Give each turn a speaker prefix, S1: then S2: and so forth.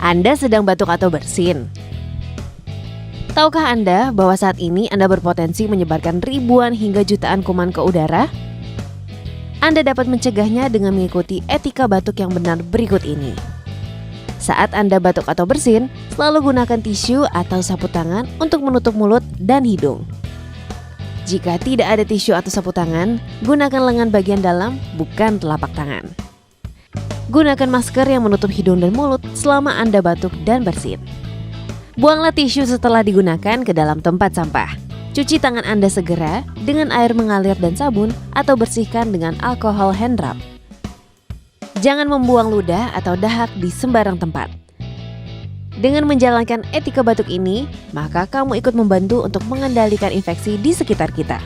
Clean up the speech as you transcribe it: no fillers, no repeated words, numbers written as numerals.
S1: Anda sedang batuk atau bersin? Tahukah Anda bahwa saat ini Anda berpotensi menyebarkan ribuan hingga jutaan kuman ke udara? Anda dapat mencegahnya dengan mengikuti etika batuk yang benar berikut ini. Saat Anda batuk atau bersin, selalu gunakan tisu atau sapu tangan untuk menutup mulut dan hidung. Jika tidak ada tisu atau sapu tangan, gunakan lengan bagian dalam, bukan telapak tangan. Gunakan masker yang menutup hidung dan mulut selama Anda batuk dan bersin. Buanglah tisu setelah digunakan ke dalam tempat sampah. Cuci tangan Anda segera dengan air mengalir dan sabun atau bersihkan dengan alkohol hand rub. Jangan membuang ludah atau dahak di sembarang tempat. Dengan menjalankan etika batuk ini, maka kamu ikut membantu untuk mengendalikan infeksi di sekitar kita.